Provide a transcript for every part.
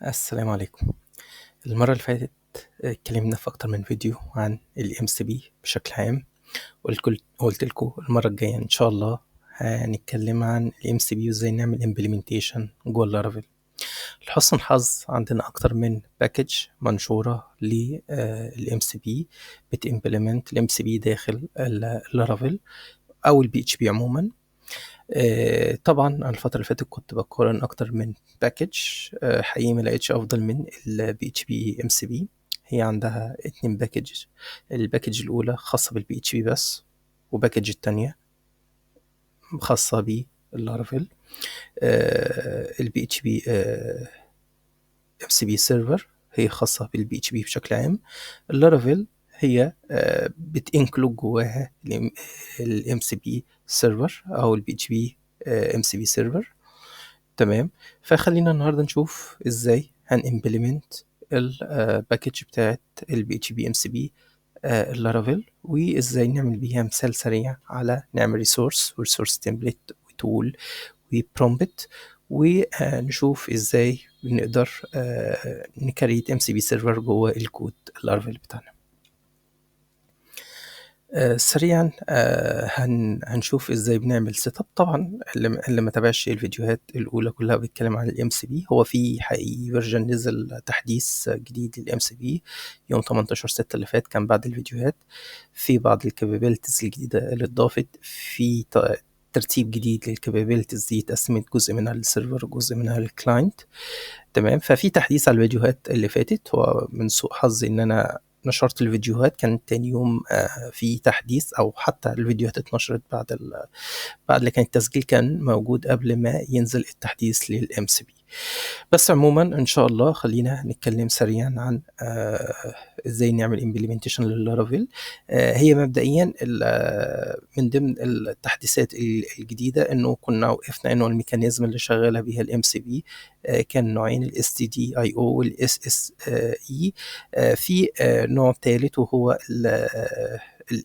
السلام عليكم. المرة اللي فاتت اتكلمنا في أكتر من فيديو عن ال MCP بشكل عام، وقلت لكم المرة الجاية إن شاء الله هنتكلم عن ال MCP وإزاي نعمل implementation جوه اللارافيل. لحسن الحظ عندنا أكتر من باكج منشورة لل MCP بتimplement ال MCP داخل اللارافيل أو ال PHP عموما. طبعا أنا الفترة اللي فاتت كنت بقارن أكتر من باكج. حقيقي ملقتش أفضل من ال PHP MCP. هي عندها 2 باكج. الباكج الأولى خاصة بال PHP بس، وباكج التانية خاصة باللارافيل. ال PHP MCP سيرفر هي خاصة بال PHP بشكل عام. اللارافيل هي بتنكلود جواها ال MCP سيرفر أو ال PHP MCP سيرفر. تمام. فخلينا النهارده نشوف ازاي هنimplement الباكج بتاعت ال PHP MCP اللارافيل، وازاي نعمل بيها مثال سريع على نعمل ريسورس تمبلت وتول وبرومبت، ونشوف ازاي بنقدر نكريت MCP سيرفر جوه الكود اللارافيل بتاعنا. سريعا هنشوف ازاي بنعمل سيت اب. طبعا اللي ما تابعش الفيديوهات الاولى كلها بيتكلم عن الام سي بي. هو في حقيقي فيرجن نزل تحديث جديد للام سي بي يوم 18/6 اللي فات، كان بعد الفيديوهات. في بعض الكابابيلتيز الجديده اللي اتضافت، في ترتيب جديد للكابابيلتيز دي، اتقسمت جزء منها للسيرفر وجزء منها للكلاينت. تمام. ففي تحديث على الفيديوهات اللي فاتت. هو من سوء حظي ان انا نشرت الفيديوهات كان تاني يوم في تحديث، او حتى الفيديوهات اتنشرت بعد لكن التسجيل كان موجود قبل ما ينزل التحديث للام سي بي. بس عموما ان شاء الله خلينا نتكلم سريعا عن ازاي نعمل implementation لللارافيل. هي مبدئيا من ضمن التحديثات الجديده انه كنا وقفنا انه الميكانيزم اللي شغاله بيها الام سي بي كان نوعين، ال STDIO وال SSE. في نوع ثالث وهو ال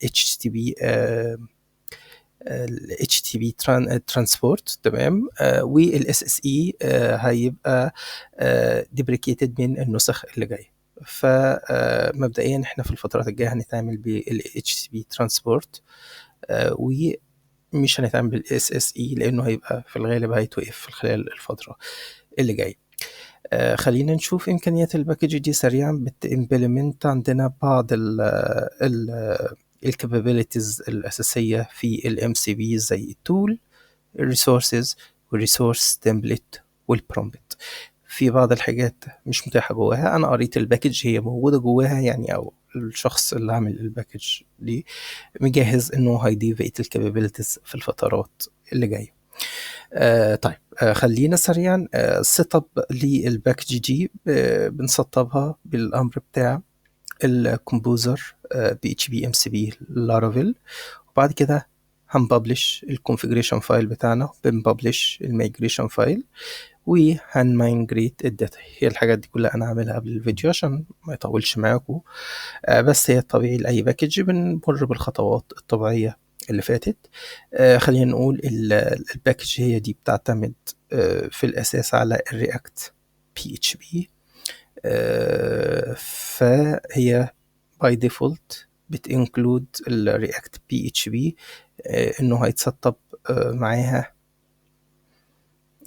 HTTP ال HTTP ترانسبورت. تمام. وال SSE هيبقى ديبريكيتد من النسخ اللي جايه. فمبدئيا احنا في الفترات الجايه هنتعامل بال HTTP ترانسبورت، ومش هنتعامل بال SSE لانه هيبقى في الغالب هيتوقف في خلال الفتره اللي جايه. خلينا نشوف امكانيات الباكج دي سريعا. بتimplement عندنا بعض ال الكابابيلتيز الأساسية في ال MCP زي التول، الريسورسز، والريسورس تمبلت، والبرومبت. في بعض الحاجات مش متاحة جواها. أنا قريت الباكج هي موجودة جواها يعني، أو الشخص اللي عامل الباكج دي مجهز إنه هيضيف بقية الكابابيلتيز في الفترات اللي جاية. طيب. خلينا سريعا سيت اب للباكج دي. بنسطبها بالأمر بتاع الكومبوزر PHP MCP لارافيل، وبعد كده هنببلش الكونفيجريشن فايل بتاعنا، بنببلش الميجريشن فايل، وهنمايجريت الداتا. هي الحاجات دي كلها انا عاملها قبل الفيديو عشان ما يطولش معاكم. بس هي الطبيعي لاي باكج بنمر بالخطوات الطبيعيه اللي فاتت. خلينا نقول الباكج هي دي بتعتمد في الاساس على الرياكت PHP. فهي باي ديفولت بتنكلود الرياكت PHP، انه هيتسطب معاها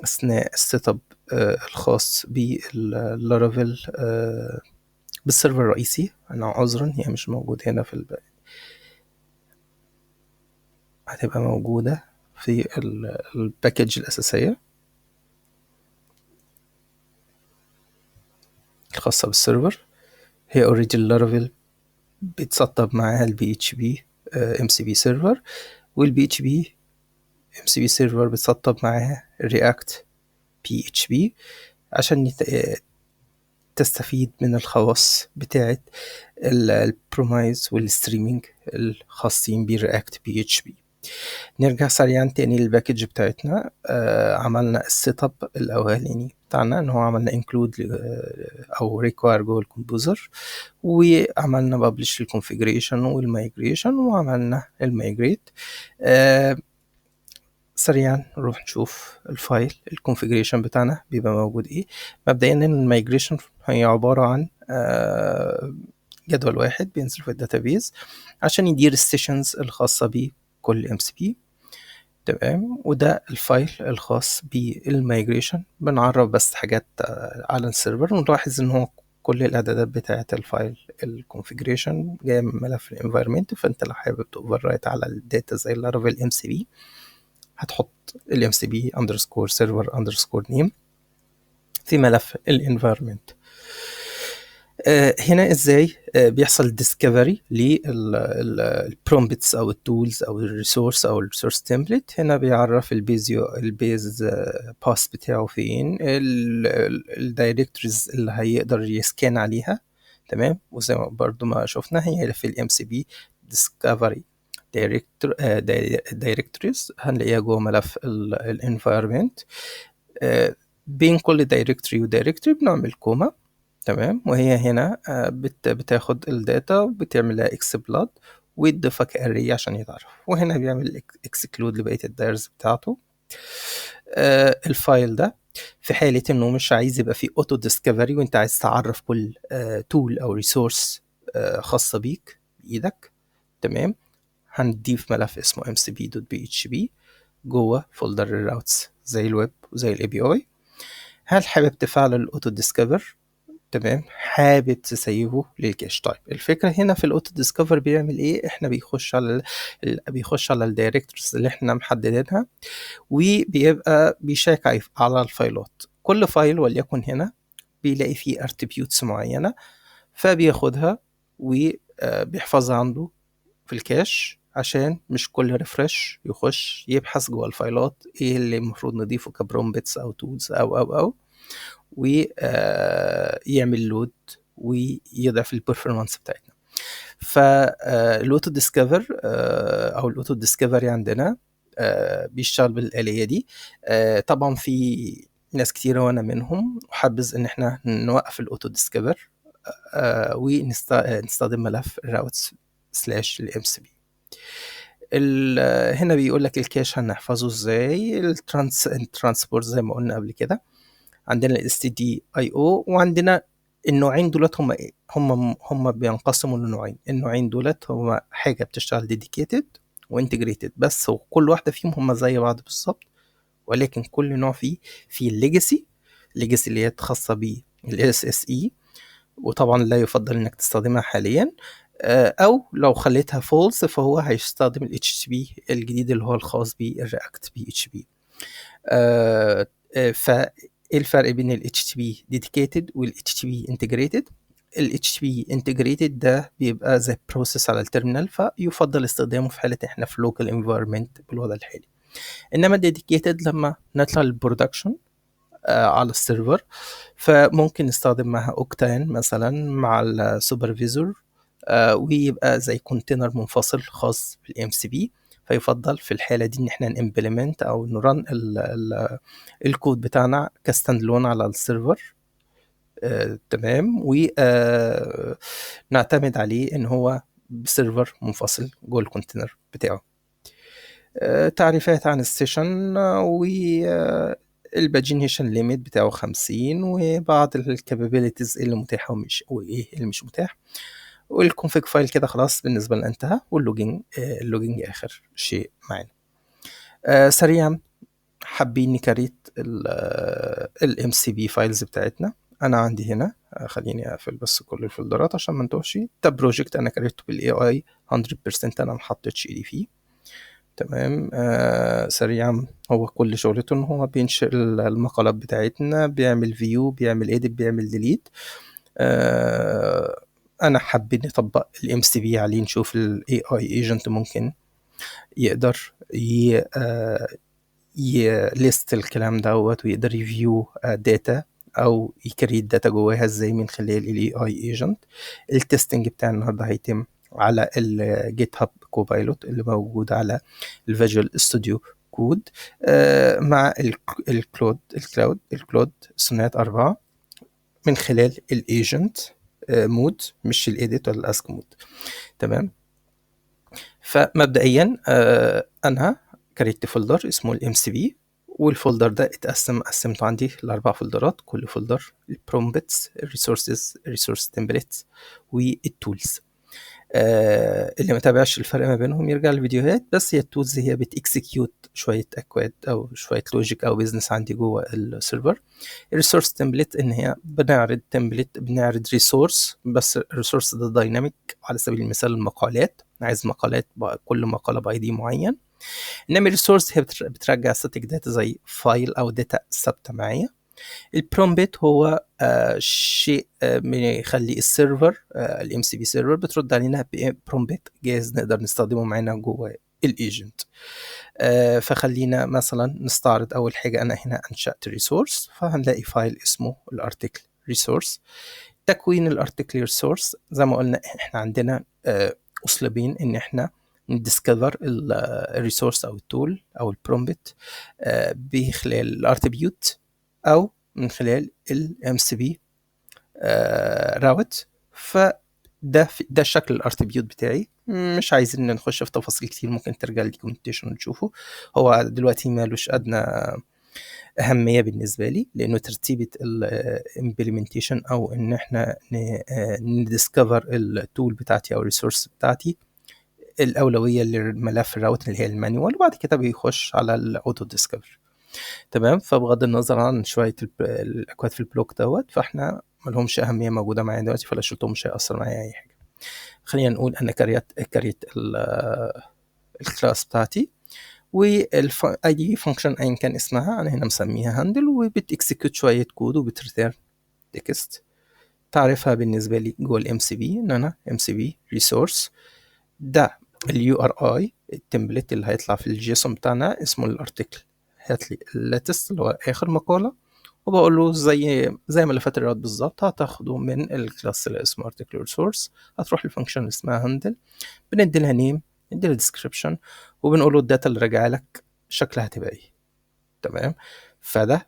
اثناء السيت اب الخاص باللارافيل بالسيرفر الرئيسي. انا عذرا هي مش موجودة هنا في هتبقى موجودة في الباكج الأساسية الخاصة بالسيرفر. هي اوريدي اللارافيل بيتسطب معاها ال PHP MCP سيرفر، وال PHP MCP سيرفر بيتسطب معاها React PHP عشان تستفيد من الخواص بتاعة البرومايز والستريمينج الخاصين بالرياكت PHP. نرجع سريعا تاني للباكج بتاعتنا. عملنا السيت اب الاولاني بتاعنا ان هو عملنا انكلود او ريكواير جوه الكومبوزر، وعملنا ببلش الكونفيجريشن والمايجريشن، وعملنا المايجريت. سريعا نروح نشوف الفايل الكونفيجريشن بتاعنا بيبقى موجود ايه. مبدئيا الميجريشن هي عبارة عن جدول واحد بينزل في الداتابيز عشان يدير السيشنز الخاصة بكل ام سي بي. تمام، وده الفايل الخاص بالميجريشن. بنعرف بس حاجات على السيرفر، ونلاحظ ان هو كل الاعدادات بتاعه الفايل الكونفيجريشن جايه من ملف الانفايرمنت. فانت لو حابب توفر رايت على الداتا زي اللارافيل ام سي بي، هتحط الام سي بي اندرسكور سيرفر اندرسكور نيم في ملف الانفايرمنت. هنا ازاي بيحصل ديسكفري للبرومبتس او التولز او الريسورس او الريسورس تمبلت. هنا بيعرف البيز باس بتاعه فين، الدايركتوريز اللي هيقدر يسكان عليها. تمام، وزي ما برضو ما شفنا هي في الام سي بي ديسكفري دايركتوريز هنلاقيها جوه ملف الانفايرمنت. بين كل دايركتوري ودايركتوري بنعمل كوما. تمام، وهي هنا بتاخد الداتا وبتعمل لها اكسبلود وتضيفها كاري عشان يتعرف، وهنا بيعمل اكسكلود لبقيه الدايرز بتاعته. الفايل ده في حاله انه مش عايز يبقى فيه اوتو ديسكفري وانت عايز تعرف كل تول او ريسورس خاصه بيك بايدك. تمام، هنضيف ملف اسمه mcp.php جوه فولدر الراوتس زي الويب وزي الاي بي اي. هل حابب تفعل الاوتو ديسكفر؟ تمام، حابب تسيبه للكاش. طيب الفكره هنا في الاوتو ديسكفر بيعمل ايه؟ احنا بيخش على الدايركتوريز اللي احنا محددينها، وبيبقى بيشيك على الفايلات. كل فايل وليكن هنا بيلاقي فيه اتريبيوتس معينه، فبياخدها وبيحفظها عنده في الكاش عشان مش كل ريفرش يخش يبحث جوه الفايلات ايه اللي المفروض نضيفه كبرومبتس او تولز او ويعمل لود ويضعف البرفورمانس بتاعتنا. فالاوتو ديسكفر او الاوتو ديسكفري عندنا بيشتغل بالآلية دي. طبعا في ناس كتيرة وانا منهم حابز ان احنا نوقف الاوتو ديسكفر ونستخدم ملف routes سلاش الام سي بي. هنا بيقول لك الكاش هنحفظه ازاي. الترانسبورت زي ما قلنا قبل كده، عندنا الاس تي دي اي او، وعندنا النوعين دولت هم بينقسموا لنوعين. النوعين دولت هم حاجه بتشتغل ديديكيتد وانتجريتد بس، وكل واحده فيهم هم زي بعض بالظبط، ولكن كل نوع فيه الليجاسي اللي هي خاصه بالاس اس اي، وطبعا لا يفضل انك تستخدمها حاليا. او لو خليتها فولس فهو هيستخدم ال HTTP الجديد اللي هو الخاص بالرياكت PHP. فايه الفرق بين ال HTTP dedicated وال HTTP integrated؟ ال HTTP integrated ده بيبقى زي بروسيس على التيرمينال، فيفضل استخدامه في حالة احنا في local environment بالوضع الحالي. انما dedicated لما نطلع للبرودكشن على السيرفر، فممكن نستخدم معها اوكتان مثلا مع السوبرفيزور، ويبقى زي كونتينر منفصل خاص بالام سي بي. فيفضل في الحاله دي ان احنا نمبلمنت او نرن الكود بتاعنا كستاند لون على السيرفر. تمام، ونعتمد عليه ان هو بسيرفر منفصل جوه الكونتينر بتاعه. تعريفات عن السيشن الباجينيشن ليميت بتاعه 50، وبعض الكابابيلتيز اللي متاحه وايه اللي مش متاح. والكونفيج فايل كده خلاص بالنسبه لنا انتهى، واللوجينج اخر شيء معانا. سريعا حابين نكريت الام سي بي فايلز بتاعتنا. انا عندي هنا خليني اقفل بس كل الفولدرات عشان ما نتوهش. ده بروجكت انا كريته بالاي اي 100%، انا ما حطيتش ايدي فيه. تمام، سريعا هو كل شغلته ان هو بينشئ المقالات بتاعتنا، بيعمل فيو، بيعمل ايديت، بيعمل ديليت. انا حابين نطبق الام سي بي عليه، نشوف الاي اي ايجنت ممكن يقدر يليست الكلام دوت ويقدر يفيو داتا او يكريت داتا جواها ازاي من خلال الاي اي ايجنت. التستنج بتاع النهارده هيتم على الجيت هاب كوبايلوت اللي موجود على الفيجوال ستوديو كود، مع الكلاود سونات 4 من خلال الايجنت مود، مش الايديت ولا الاسك مود. تمام، فمبدئيا انا كريت فولدر اسمه الام سي بي، والفولدر ده قسمته عندي ل4 فولدرات، كل فولدر البرومبتس، الريسورسز، الريسورس تمبلتس، والتولز. اللي ما تابعش الفرق ما بينهم يرجع للفيديوهات. بس هي التولز هي بتكسكيوت شويه اكواد او شويه لوجيك او بيزنس عندي جوه السيرفر. الريسورس تمبلت ان هي بنعرض تمبلت، بنعرض ريسورس، بس الريسورس ده دايناميك. على سبيل المثال المقالات، عايز مقالات كل مقاله باي دي معين. انما الريسورس هي بترجع ستاتيك داتا زي فايل او داتا ثابته معايا. البرومبت هو شيء يخلي السيرفر الام سي بي سيرفر بترد علينا برومبت جاهز نقدر نستخدمه معانا جوه الايجنت. فخلينا مثلا نستعرض اول حاجه. انا هنا انشات ريسورس، فهنلاقي فايل اسمه الارتكل ريسورس. تكوين الارتكل ريسورس زي ما قلنا احنا عندنا اسلوبين ان احنا نديسكفر الريسورس او التول او البرومبت بخلال الاتريبيوت او من خلال الام سي بي راوت. ده شكل الاتريبيوت بتاعي. مش عايزين نخش في تفاصيل كتير، ممكن ترجع للدوكيومنتيشن وتشوفه. هو دلوقتي مالوش ادنى اهميه بالنسبه لي، لانه ترتيبه الامبلمنتيشن او ان احنا نديسكفر التول بتاعتي او الريسورس بتاعتي الاولويه للملف الراوت اللي هي المانيوال، وبعد كده بيخش على الاوتو ديسكفر. تمام. فبغض النظر عن شويه الاكواد في البلوك دوت، فاحنا ملهمش اهميه موجوده معايا دلوقتي، فلو شلتهم مش هيأثر معايا اي حاجه. خلينا نقول انا كريت الكلاس بتاعتي، واي فانكشن ايا كان اسمها انا هنا مسميها هاندل، وبتكسكيوت شويه كود وبتريتيرن تكست. تعرفها بالنسبه لي جوه الام سي بي ان انا ام سي بي ريسورس، ده اليو ار اي التمبلت اللي هيطلع في الجيسون بتاعنا اسمه الارتكل. هات لي اللاتست اللي هو اخر مقاله، وبقول له زي ملفات الرياض بالظبط، هتاخده من الكلاس اللي اسمه article resource. هتروح للفانكشن اللي اسمها handle، بندي لها نيم، ندي لها description، وبنقول له الداتا اللي راجعه لك شكلها هتبقى ايه. تمام. فده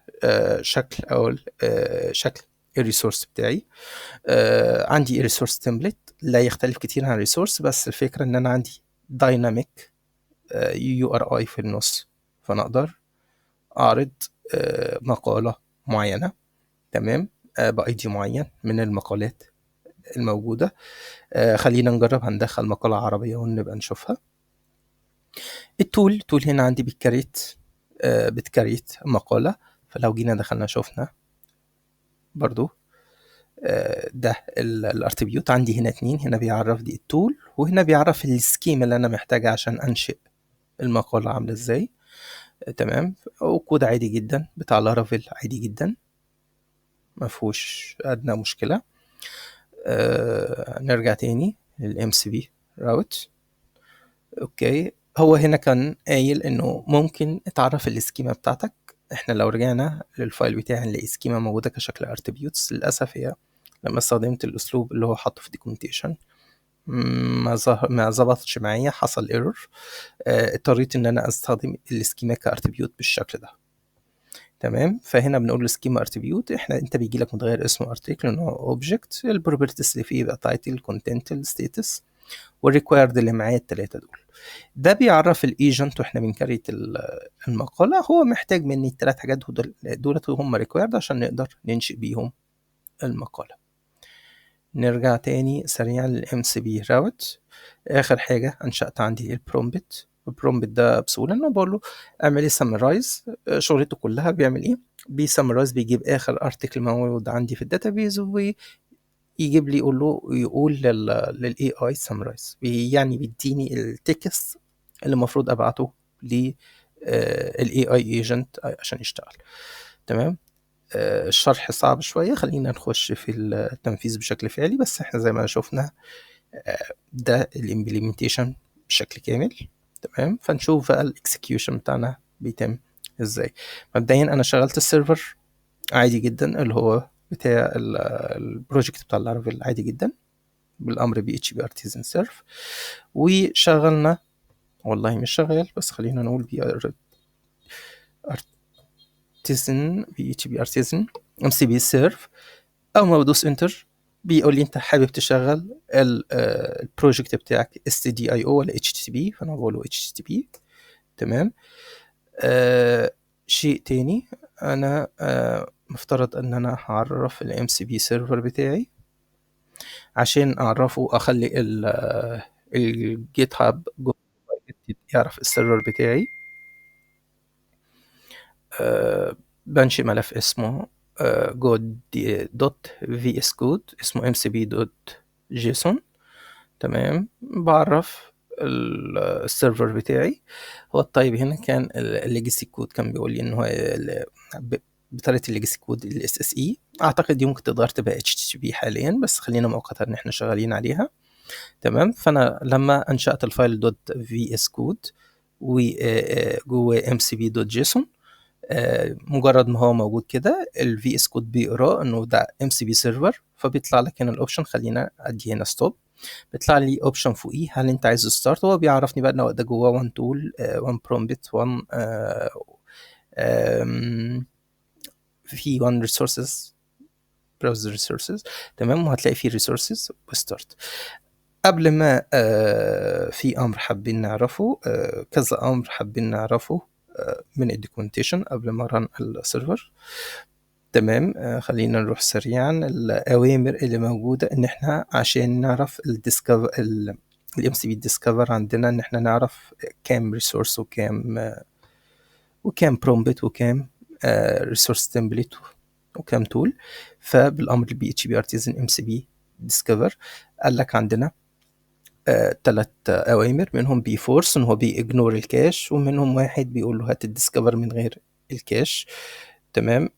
شكل او شكل الريسورس بتاعي. عندي ريسورس تمبلت لا يختلف كتير عن الريسورس، بس الفكره ان انا عندي دايناميك يو ار اي في النص، فانا اقدر اعرض مقاله معينه. تمام. باي دي معين من المقالات الموجوده. خلينا نجرب، هندخل مقاله عربيه ونبقى نشوفها. التول هنا عندي بتكريت مقاله. فلو جينا دخلنا شوفنا برضو ده الاتريبيوت عندي هنا 2، هنا بيعرف دي التول، وهنا بيعرف السكيما اللي انا محتاجها عشان انشئ المقاله عامله ازاي. تمام. وكود عادي جدا بتاع لارافيل، عادي جدا مفهوش ادنى مشكله. نرجع تاني للام سي بي راوت. اوكي. هو هنا كان قايل انه ممكن تعرف السكيما بتاعتك. احنا لو رجعنا للفايل بتاعي هنلاقي سكيما موجوده كشكل اتريبيوتس. للاسف هي لما استخدمت الاسلوب اللي هو حاطه في الدوكيومنتيشن ما ظبطش معايا، حصل ايرور. اضطريت ان انا استخدم السكيما كاتريبيوت بالشكل ده. تمام. فهنا بنقول له سكيما اتريبيوت، انت بيجي لك متغير اسمه ارتكل ان هو اوبجكت، البروبرتيز اللي فيه يبقى تايتل، كونتنت، الستاتس، والريكوايرد اللي معايا الثلاثه دول. ده بيعرف الايجنت واحنا بنكريت المقاله هو محتاج مني الثلاث حاجات دولت هم ريكوايرد عشان نقدر ننشئ بيهم المقاله. نرجع تاني سريعا للام سي بي راوت. اخر حاجه انشات عندي البرومبت. البرومبت ده بسهوله انه بقول له اعمل لي سمرايز. شغلته كلها بيعمل ايه؟ بيسمرايز، بيجيب اخر ارتكل موجود عندي في الداتابيز ويجيب لي يقول للاي اي سمرايز، يعني بيديني التكست اللي المفروض ابعته للاي اي ايجنت عشان يشتغل. تمام. الشرح صعب شويه، خلينا نخش في التنفيذ بشكل فعلي. بس احنا زي ما شفنا ده الامبلمنتيشن بشكل كامل. تمام. فنشوف بقى الاكسكيوشن بتاعنا بيتم ازاي. مبدئيا انا شغلت السيرفر عادي جدا اللي هو بتاع البروجكت بتاع لارافيل عادي جدا بالامر بي اتش بي ارتيزن سيرف، وشغلنا والله مش شغال، بس خلينا نقول بي ارتيزن بي اتش بي ارتيزن ام سي بي سيرف. اول ما بدوس انتر بيقول لي انت حابب تشغل البروجكت بتاعك اس تي دي اي او ولا اتش تي بي، فانا بقول له اتش تي بي. تمام. شيء تاني، أنا مفترض إن أنا هاعرّف الMCP server بتاعي عشان أعرّفه أخلّي الGitHub يعرف السيرفر بتاعي. بانشئ ملف اسمه .vscode اسمه mcp.json. تمام. بعرف السيرفر بتاعي. هو الطيب هنا كان الليجاسي كود كان بيقول لي ان هو بطريقه الليجاسي كود الاس اس اي. اعتقد دي ممكن تقدر تبقى اتش تي بي حاليا، بس خلينا مؤقتا ان احنا شغالين عليها. تمام. فانا لما انشات الفايل دوت في اس كود وجوه ام سي بي دوت جيسون، مجرد ما هو موجود كده الفي اس كود بيقراه انه ده ام سي بي سيرفر، فبيطلع لك هنا الاوبشن. خلينا ادي هنا ستوب. بيطلع لي اوبشن فوقيه هل انت عايز ستارت. هو بيعرفني بقى ان ده جواه 1 تول 1 برومبت 1 في 1 ريسورسز براوزر ريسورسز. تمام. وهتلاقي فيه ريسورسز وستارت. قبل ما في امر حابين نعرفه، كذا امر حابين نعرفه من الدوكيومنتيشن قبل ما ران السيرفر. تمام. خلينا نروح سريعا الاوامر اللي موجوده ان احنا عشان نعرف الديسكفر الام سي بي ديسكفر عندنا ان احنا نعرف كام ريسورس وكام برومبت وكام ريسورس تمبلت وكام تول. فبالامر البي اتش بي ارتيزن ام سي بي ديسكفر قال لك عندنا 3 اوامر، منهم بيفورس ان هو بيجنور الكاش، ومنهم واحد بيقول له هات الديسكفر من غير الكاش. تمام.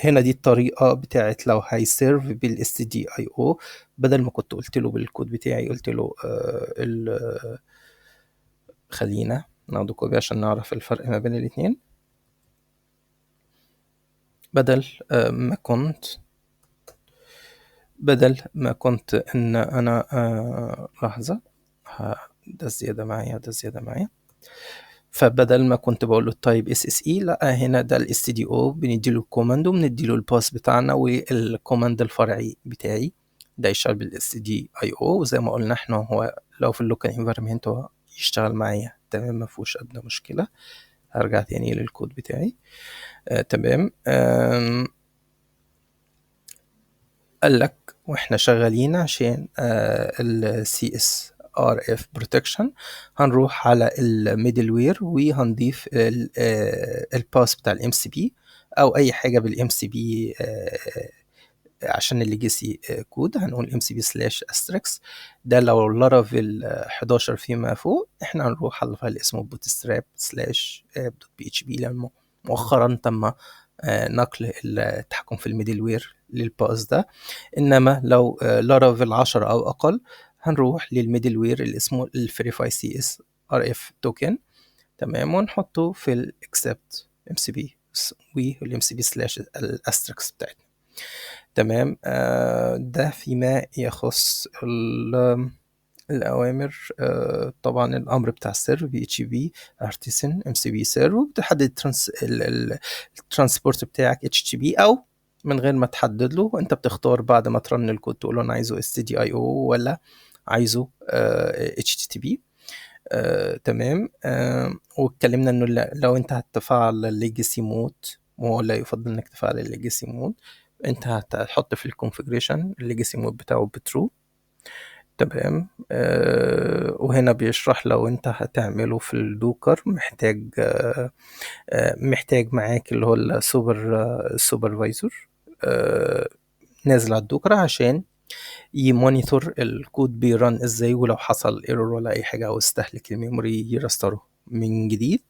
هنا دي الطريقه بتاعت لو هيسيرف بالاس دي اي او، بدل ما كنت قلت له بالكود بتاعي قلت له خلينا ناخد كوبي عشان نعرف الفرق ما بين الاثنين. بدل ما كنت ان انا لحظه، ده زياده معايا. فبدل ما كنت بقول له التايب اس اس اي، لا هنا ده الاس دي او بنديله الكوماند وبنديله الباس بتاعنا والكوماند الفرعي بتاعي ده يشتغل بالاس دي اي او. وزي ما قلنا احنا هو لو في اللوكال انفيرمنت هو يشتغل معايا تمام، ما فيهوش ادنى مشكله. هرجع تاني للكود بتاعي. تمام. قال لك واحنا شغالين عشان السي اس ار اف بروتكشن هنروح على الميدل وير وهنضيف الباس بتاع الام سي بي او اي حاجه بالام سي بي. عشان الليجاسي كود هنقول ام سي بي سلاش استريكس. ده لو لارافيل 11 فيما فوق احنا هنروح على فايل اسمه bootstrap سلاش دوت بي اتش بي، لانه مؤخرا تم نقل التحكم في الميدل وير للباس ده. انما لو لارافيل 10 او اقل هنروح للميدل وير اللي اسمه الفيريفاي سي اس ار اف توكن. تمام. ونحطه في الاكسبت ام سي بي والام سي بي سلاش الاستريكس بتاعتنا. تمام. ده فيما يخص الأوامر. طبعا الأمر بتاع السيرف بي اتش بي ارتيسن ام سي بي سيرف، وبتحدد الترانسبورت بتاعك اتش تي بي او من غير ما تحدد له. انت بتختار بعد ما ترن الكود تقول له انا عايزه اس دي اي او ولا عايزه اتش تي بي. تمام. واتكلمنا انه لو انت هتفعل الليجاسي مود، وهو لا يفضل انك تفعل الليجاسي مود، انت هتحط في الكونفيجريشن الليجاسي مود بتاعه بترو. تمام. وهنا بيشرح لو انت هتعمله في الدوكر محتاج معاك اللي هو السوبرفايزر نازل على الدوكر عشان يمونيتور الكود بيران ازاي، ولو حصل ايرور ولا اي حاجه او استهلك الميموري يرستره من جديد.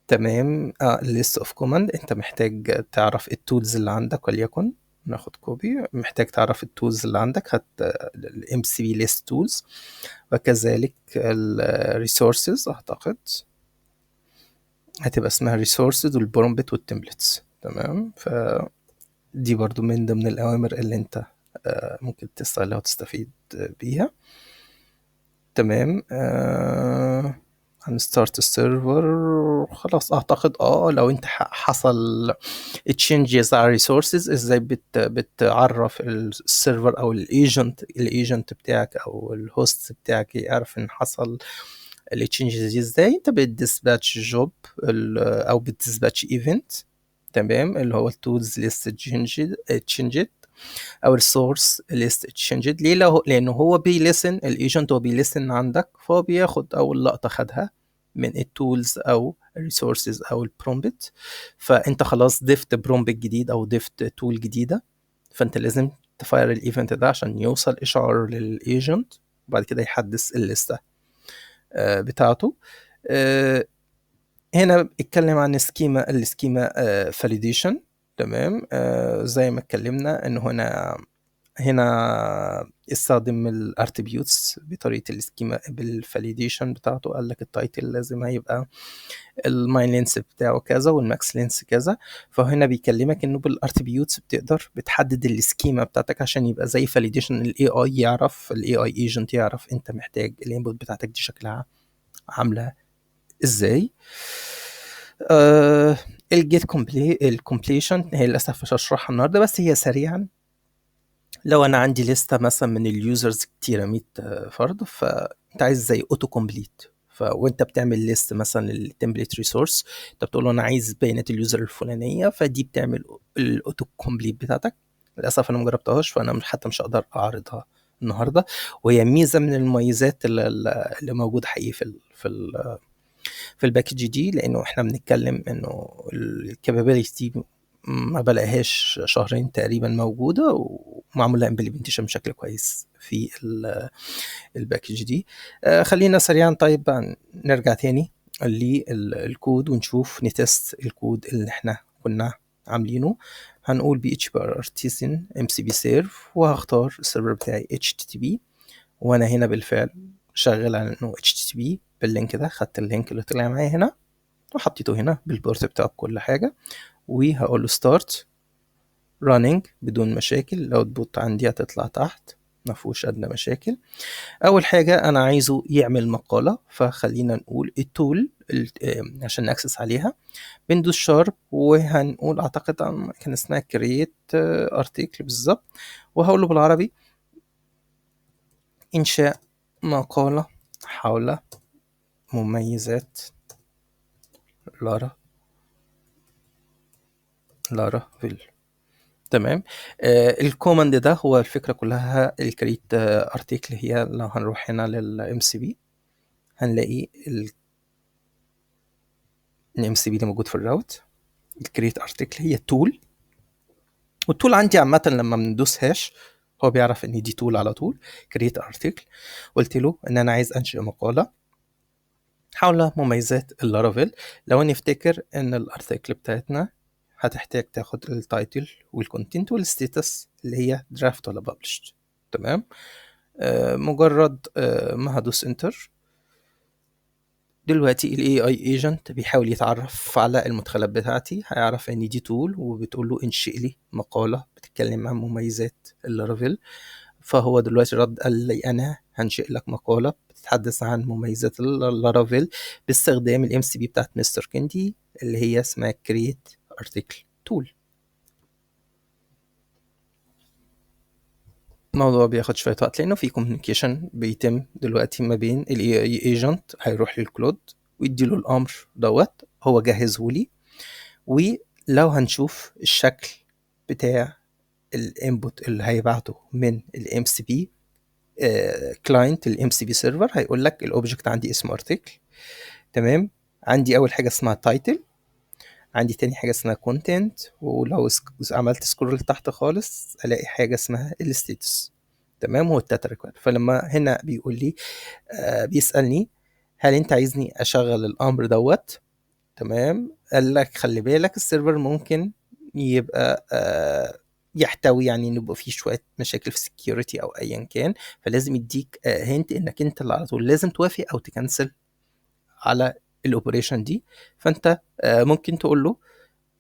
تمام. list of command انت محتاج تعرف التولز اللي عندك، وليكن ناخد كوبي. محتاج تعرف التولز اللي عندك، الام سي بي ليست تولز، وكذلك الريسورسز. اعتقد هتبقى اسمها ريسورسز والبرومبت والتمبلتس. تمام. فدي برضو من ضمن الاوامر اللي انت ممكن تستغلها وتستفيد بيها. تمام. هنستارت السيرفر خلاص. اعتقد لو انت حصل تشينجز على ريسورسز ازاي بتعرف السيرفر او الايجنت بتاعك او الهوست بتاعك يعرف ان حصل التشينجز دي ازاي؟ انت بتديسباتش جوب او بتديسباتش ايفنت، تمام، اللي هو التولز ليست تشينجد او السورس ليست تشينجد. ليه؟ لانه هو بيلسن الايجنت، هو بيلسن عندك، فهو بياخد اول لقطه خدها من التولز او الريسورسز او البرومبت. فانت خلاص ضفت برومبت جديد او ضفت تول جديده، فانت لازم تفاير الايفنت ده عشان يوصل اشعار للايجنت، وبعد كده يحدث الليسته بتاعته. هنا اتكلم عن السكيما فاليديشن، تمام. زي ما اتكلمنا ان هنا استخدم الاتريبيوتس بطريقه السكيما بالفاليديشن بتاعته. قال لك التايتل لازم هيبقى الماين لينس بتاعه كذا والماكس لينس كذا. فهنا بيكلمك انه بالاتريبيوتس بتقدر بتحدد السكيما بتاعتك عشان يبقى زي فاليديشن. الاي اي ايجنت يعرف انت محتاج الانبوت بتاعتك دي شكلها عامله ازاي. الجيت الكومبليشن هي للاسف مش هشرحها النهارده، بس هي سريعا. لو انا عندي لستة مثلا من اليوزرز كتيرة 100 فرد، فانت عايز زي اوتو كومبليت. وانت بتعمل ليست مثلا للتمبليت ريسورس، انت بتقول له انا عايز بيانات اليوزر الفلانيه، فدي بتعمل الاوتو كومبليت بتاعتك. للاسف انا مجربتهاش، فانا حتى مش هقدر اعرضها النهارده. وهي ميزه من المميزات اللي موجوده حقيقي في الباكج دي، لانه احنا بنتكلم انه الكابابيلتي دي ما بلاقيهاش شهرين تقريبا موجوده، ومعمول لها امبلمنتيشن بشكل كويس في الباكج دي. خلينا سريعا طيب بقى نرجع تاني للكود ونشوف نتست الكود اللي احنا كنا عاملينه. هنقول بي اتش بي ارتيسن ام سي بي سيرف، وهختار السيرفر بتاعي اتش تي تي بي. وانا هنا بالفعل شغال على انه اتش تي تي بي باللينك ده. خدت اللينك اللي طلع معايا هنا وحطيته هنا بالبورت بتاعه بكل حاجه، وهقول له ستارت راننج بدون مشاكل. الاوتبوت عندي هتطلع تحت، ما فيهوش ادنى مشاكل. اول حاجه انا عايزه يعمل مقاله، فخلينا نقول التول عشان ناكسس عليها بندوس شارب، وهنقول اعتقد كان اسمها كرييت ارتيكل بالظبط. وهقول له بالعربي انشاء مقاله حول مميزات لارافيل. تمام. الكوماند ده هو الفكره كلها. الكريت ارتيكل هي لو هنروح هنا للام سي بي هنلاقي الام سي بي ده موجود في الراوت. الكريت ارتيكل هي تول، والتول عندي عامه لما بندوس هاش هو بيعرف ان دي تول على طول. كريت ارتيكل قلت له ان انا عايز انشئ مقاله حول مميزات اللارافيل. لو نفتكر ان الارتيكل بتاعتنا هتحتاج تاخد التايتل والكونتنت والستاتس اللي هي درافت ولا ببلشد، تمام. مجرد ما هدوس انتر دلوقتي الاي اي ايجنت بيحاول يتعرف على المدخلات بتاعتي. هيعرف ان دي تول، وبتقول له انشئ لي مقاله بتتكلم عن مميزات اللارافيل. فهو دلوقتي رد قال لي انا هنشئ لك مقاله بتتحدث عن مميزات اللارافيل باستخدام الام سي بي بتاعت مستر كندي اللي هي اسمها كرييت ارتكل تول. الموضوع بياخد شويه وقت لانه في كوميونيكيشن بيتم دلوقتي ما بين الاي اي ايجنت. هيروح للكلود ويديله الامر دوت، هو جهزه لي. ولو هنشوف الشكل بتاع الانبوت اللي هيبعته من الام سي بي كلاينت الام سي بي سيرفر، هيقول لك الاوبجكت عندي اسمه ارتكل، تمام. عندي اول حاجه اسمها تايتل، عندي تاني حاجه اسمها كونتنت، ولو عملت سكرول لتحت خالص الاقي حاجه اسمها الستاتس، تمام، هو التاتا ريكويرد. فلما هنا بيقول لي بيسالني هل انت عايزني اشغل الامر دوت، تمام. قال لك خلي بالك السيرفر ممكن يبقى يحتوي يعني انه يبقى فيه شويه مشاكل في السكيورتي او ايا كان، فلازم يديك هنت انك انت اللي على طول لازم توافق او تكنسل على الاوبريشن دي. فانت ممكن تقول له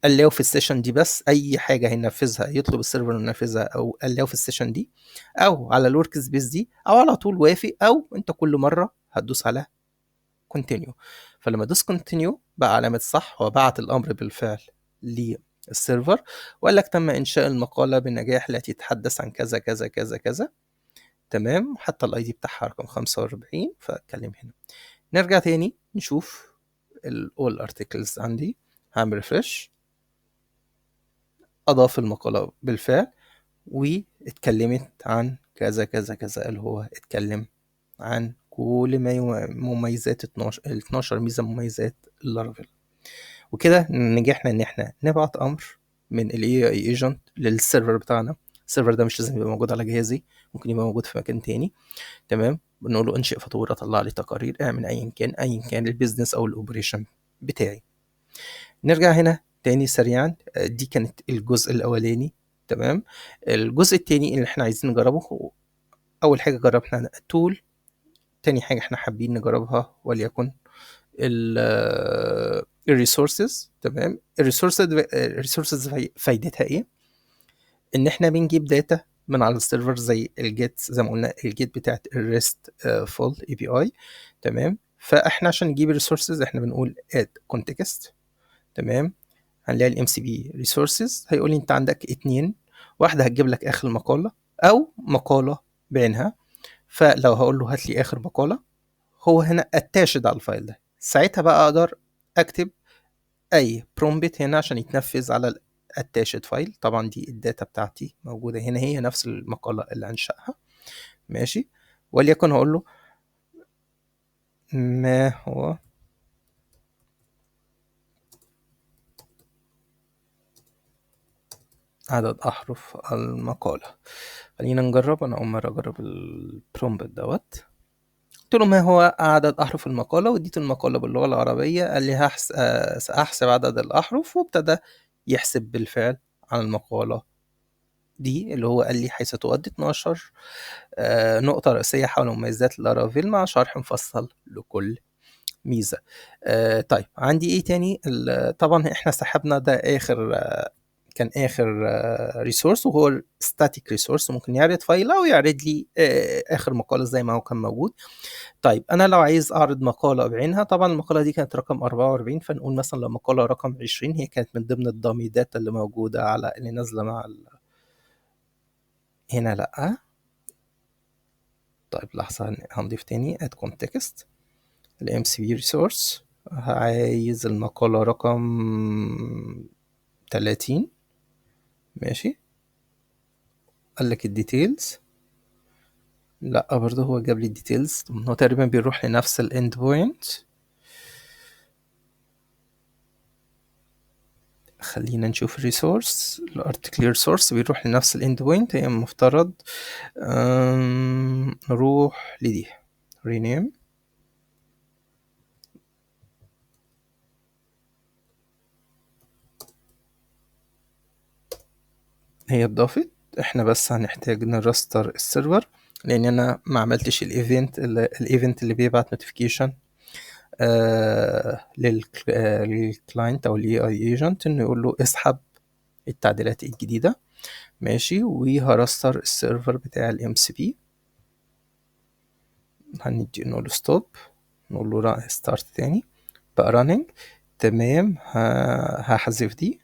allow في السيشن دي، بس اي حاجه هينفذها يطلب السيرفر ينفذها، او allow في السيشن دي، او على الورك سبيس دي، او على طول وافق، او انت كل مره هتدوس على كونتينيو. فلما دوس كونتينيو بقى علامه صح، هو بعت الامر بالفعل للسيرفر وقال لك تم انشاء المقاله بنجاح التي تتحدث عن كذا كذا كذا كذا، تمام. حتى الاي دي بتاعها رقم 45، فاتكلم هنا. نرجع تاني نشوف all articles عندي، هعمل refresh، أضاف المقالة بالفعل واتكلمت عن كذا كذا كذا، اللي هو اتكلم عن كل ما مميزات 12 ميزة مميزات اللارافيل. وكده نجحنا ان احنا نبعت امر من الاي اي ايجنت للسيرفر بتاعنا. السيرفر ده مش لازم يبقى موجود على جهازي، ممكن يبقى موجود في مكان تاني. تمام، بنقول له انشئ فاتوره، طلع لي تقارير، اعمل ايا كان البيزنس او الاوبريشن بتاعي. نرجع هنا تاني سريعا، دي كانت الجزء الاولاني. تمام، الجزء التاني اللي احنا عايزين نجربه هو اول حاجه جربنا التول، تاني حاجه احنا حابين نجربها وليكن الريسورسز. تمام، الريسورسز فايدتها ايه؟ ان احنا بنجيب داتا من على السيرفر زي الجيت، زي ما قلنا الجيت بتاعت الريست فول اي بي اي. تمام، فاحنا عشان نجيب الريسورسز احنا بنقول اد كونتكست. تمام، هنلاقي الام سي بي ريسورسز هيقول لي انت عندك اتنين، واحده هتجيب لك اخر مقاله او مقاله بعينها. فلو هقول له هات لي اخر مقاله، هو هنا اتاشد على الفايل ده، ساعتها بقى اقدر اكتب اي برومبت هنا عشان يتنفذ على الاتاشد فايل. طبعا دي الداتا بتاعتي موجوده هنا، هي نفس المقاله اللي انشأها. ماشي، وليكن هقول له ما هو عدد احرف المقاله. خلينا نجرب، انا اول مره اجرب البرومبت دوت. قلت له ما هو عدد احرف المقاله، واديت المقاله باللغه العربيه، قال لي ساحسب عدد الاحرف، وابتدى يحسب بالفعل عن المقاله دي، اللي هو قال لي حيث تؤدي 12 نقطة رئيسية حول مميزات لارافيل مع شرح مفصل لكل ميزة. طيب عندي ايه تاني؟ طبعا احنا سحبنا ده اخر كان اخر ريسورس، وهو الستاتيك ريسورس، ممكن يعرض فايل او يعرض لي اخر مقالة زي ما هو كان موجود. طيب انا لو عايز اعرض مقالة بعينها، طبعا المقالة دي كانت رقم 44، فنقول مثلا لو مقالة رقم 20 هي كانت من ضمن الدامي داتا اللي موجودة على اللي نازلة مع هنا لا. طيب لحظة، هنضيف تاني add context ال MCP resource، عايز المقالة رقم 30. ماشي، قال لك الديتيلز، لا برضه هو جاب لي الديتيلز، هو تقريبا بيروح لنفس الاند بوينت. خلينا نشوف الريسورس، الارتكل ريسورس بيروح لنفس الاند بوينت، هي المفترض نروح لدي rename. هي اتضافت، احنا بس هنحتاج نرستر السيرفر، لان انا ما عملتش الايفنت اللي بيبعت نوتيفيكيشن للكلاينت او الاي اي ايجنت انه يقول له اسحب التعديلات الجديده. ماشي، وهرستر السيرفر بتاع الام سي بي، هندي نقول له ستوب، نقول له ستارت تاني بقى راننج. تمام، هحذف دي،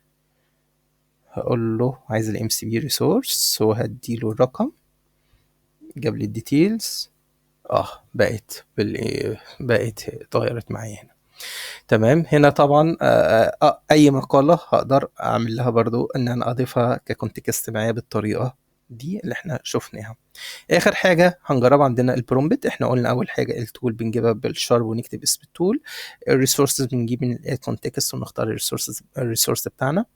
هقول له عايز الام سي بي ريسورس وهدي له الرقم، جاب لي الديتيلز. بقت اتغيرت معايا هنا. تمام، هنا طبعا اي مقالة هقدر اعمل لها برضو ان انا اضيفها ككونتكست معايا بالطريقة دي اللي احنا شفناها. اخر حاجة هنجرب عندنا البرومبت. احنا قلنا اول حاجة التول بنجيبها بالشارب ونكتب اسم التول، الريسورسز بنجيب من الكونتكست ونختار الريسورس بتاعنا.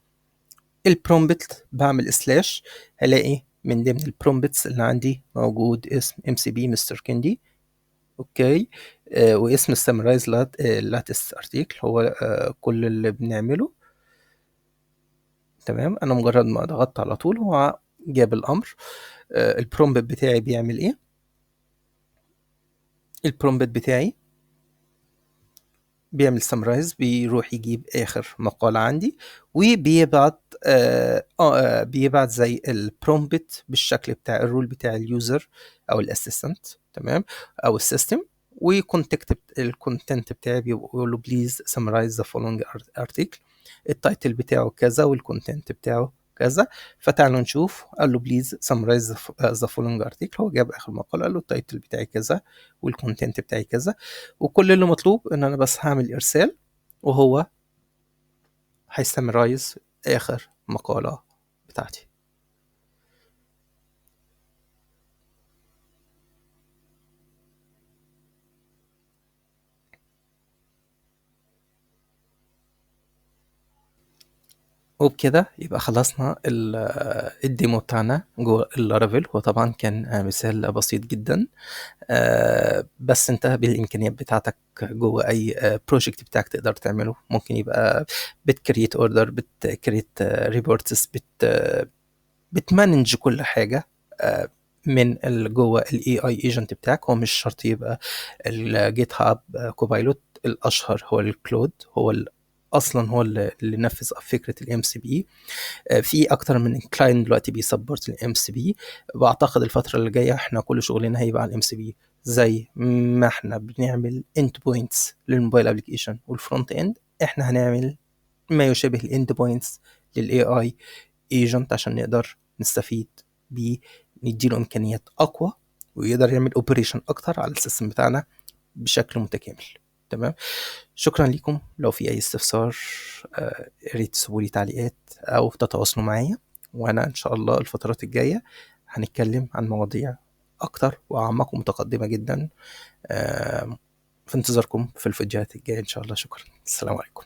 البرومبت بعمل سلاش، هلاقي من ضمن البرومبتس اللي عندي موجود اسم ام سي بي مستر كندي. اوكي، واسم السمرايز لاتست ارتيكل هو كل اللي بنعمله. تمام، انا مجرد ما ضغطت على طول هو جاب الامر. البرومبت بتاعي بيعمل ايه؟ البرومبت بتاعي بيعمل سمرايز، بيروح يجيب اخر مقالة عندي، وبيبعت بيبعت زي البرومبت بالشكل بتاع الرول بتاع اليوزر او الاسيستنت. تمام، او السيستم، الكونتنت بتاعي بيقول له بليز سمرايز ذا فولوينج ارتكل، التايتل بتاعه كذا والكونتنت بتاعه كذا. فتعالوا نشوف. قال له بليز سمرايز ذا فولوينج ارتكل. هو جاب اخر مقال، قال له التايتل بتاعي كذا والكونتنت بتاعي كذا، وكل اللي مطلوب ان انا بس هعمل ارسال، وهو هيستمرايز اخر مقالة بتاعتي. وبكده يبقى خلصنا الديمو بتاعنا جوه اللارافيل. هو طبعا كان مثال بسيط جدا، بس انت بالامكانيات بتاعتك جوه اي بروجكت بتاعك تقدر تعمله. ممكن يبقى بتكريت اوردر، بتكريت ريبورتس، بتمانج كل حاجه من جوه الاي اي ايجنت بتاعك. هو مش شرط يبقى الجيت هاب كوبايلوت، الاشهر هو الكلود، هو اصلا هو اللي نفذ فكره الام سي بي. في اكتر من كلاينت دلوقتي بيسبورت الام سي بي. بعتقد الفتره اللي جايه احنا كل شغلنا هيبقى على الام سي بي، زي ما احنا بنعمل اند بوينتس للموبايل ابلكيشن والفرونت اند، احنا هنعمل ما يشابه الاند بوينتس للاي اي ايجنت عشان نقدر نستفيد بيه، نديله امكانيات اقوى ويقدر يعمل اوبريشن اكتر على السيستم بتاعنا بشكل متكامل. تمام. شكرا لكم. لو في اي استفسار يا ريت تسيبوا لي تعليقات او تتواصلوا معايا، وانا ان شاء الله الفترات الجايه هنتكلم عن مواضيع اكتر واعمق ومتقدمه جدا. في انتظاركم في الفيديوهات الجايه ان شاء الله. شكرا. السلام عليكم.